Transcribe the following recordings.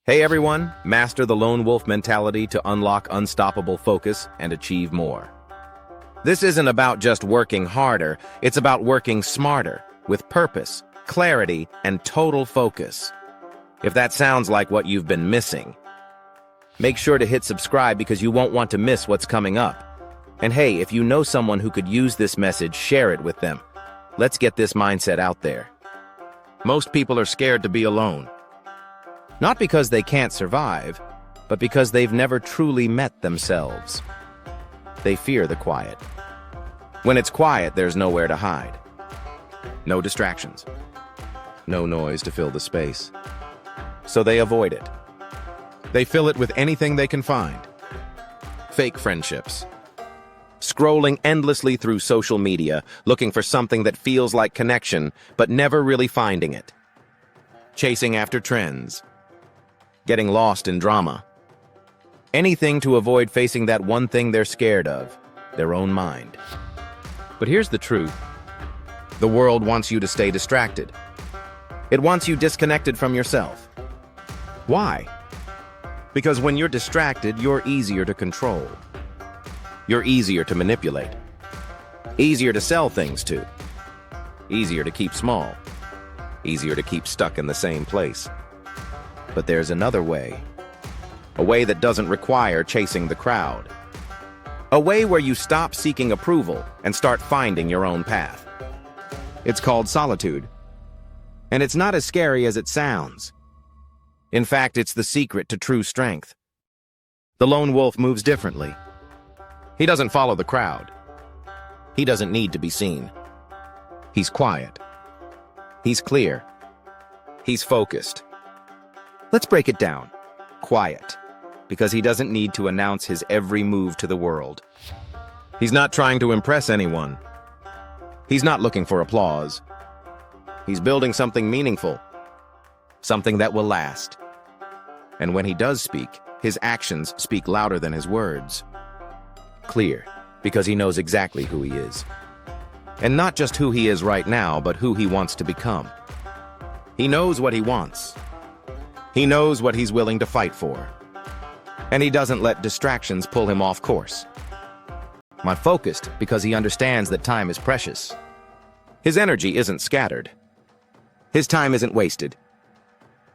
Hey everyone, master the lone wolf mentality to unlock unstoppable focus and achieve more. This isn't about just working harder, it's about working smarter, with purpose, clarity, and total focus. If that sounds like what you've been missing, make sure to hit subscribe because you won't want to miss what's coming up. And hey, if you know someone who could use this message, share it with them. Let's get this mindset out there. Most people are scared to be alone. Not because they can't survive, but because they've never truly met themselves. They fear the quiet. When it's quiet, there's nowhere to hide. No distractions. No noise to fill the space. So they avoid it. They fill it with anything they can find. Fake friendships. Scrolling endlessly through social media, looking for something that feels like connection, but never really finding it. Chasing after trends. Getting lost in drama. Anything to avoid facing that one thing they're scared of, their own mind. But here's the truth. The world wants you to stay distracted. It wants you disconnected from yourself. Why? Because when you're distracted, you're easier to control. You're easier to manipulate. Easier to sell things to. Easier to keep small. Easier to keep stuck in the same place. But there's another way. A way that doesn't require chasing the crowd. A way where you stop seeking approval and start finding your own path. It's called solitude. And it's not as scary as it sounds. In fact, it's the secret to true strength. The lone wolf moves differently. He doesn't follow the crowd. He doesn't need to be seen. He's quiet. He's clear. He's focused. Let's break it down. Quiet. Because he doesn't need to announce his every move to the world. He's not trying to impress anyone. He's not looking for applause. He's building something meaningful. Something that will last. And when he does speak, his actions speak louder than his words. Clear, because he knows exactly who he is. And not just who he is right now, but who he wants to become. He knows what he wants. He knows what he's willing to fight for. And he doesn't let distractions pull him off course. Focused because he understands that time is precious. His energy isn't scattered. His time isn't wasted.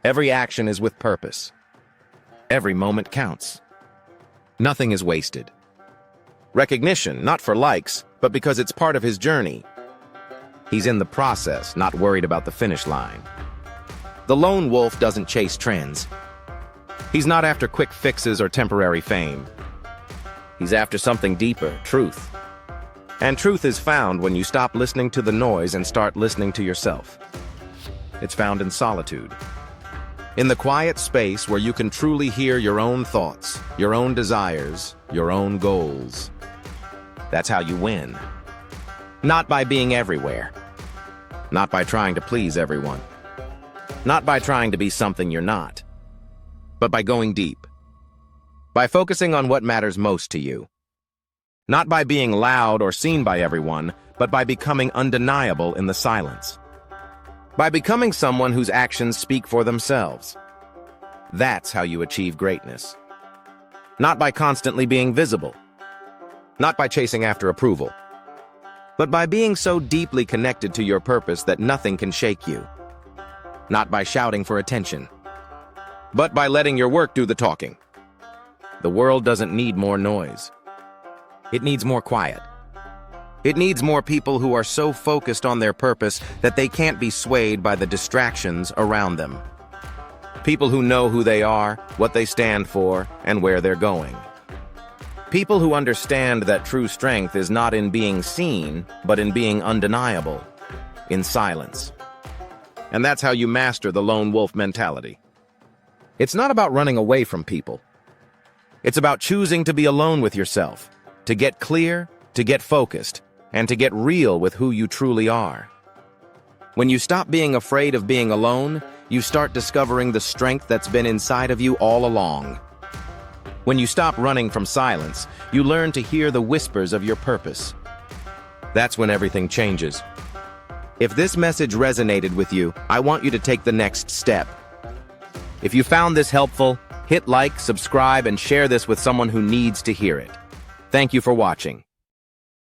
Every action is with purpose. Every moment counts. Nothing is wasted. Recognition, not for likes, but because it's part of his journey. He's in the process, not worried about the finish line. The lone wolf doesn't chase trends. He's not after quick fixes or temporary fame. He's after something deeper, truth. And truth is found when you stop listening to the noise and start listening to yourself. It's found in solitude. In the quiet space where you can truly hear your own thoughts, your own desires, your own goals. That's how you win. Not by being everywhere. Not by trying to please everyone. Not by trying to be something you're not, but by going deep. By focusing on what matters most to you. Not by being loud or seen by everyone, but by becoming undeniable in the silence. By becoming someone whose actions speak for themselves. That's how you achieve greatness. Not by constantly being visible. Not by chasing after approval. But by being so deeply connected to your purpose that nothing can shake you. Not by shouting for attention, but by letting your work do the talking. The world doesn't need more noise. It needs more quiet. It needs more people who are so focused on their purpose that they can't be swayed by the distractions around them. People who know who they are, what they stand for, and where they're going. People who understand that true strength is not in being seen, but in being undeniable, in silence. And that's how you master the lone wolf mentality. It's not about running away from people. It's about choosing to be alone with yourself, to get clear, to get focused, and to get real with who you truly are. When you stop being afraid of being alone, you start discovering the strength that's been inside of you all along. When you stop running from silence, you learn to hear the whispers of your purpose. That's when everything changes. If this message resonated with you, I want you to take the next step. If you found this helpful, hit like, subscribe, and share this with someone who needs to hear it. Thank you for watching.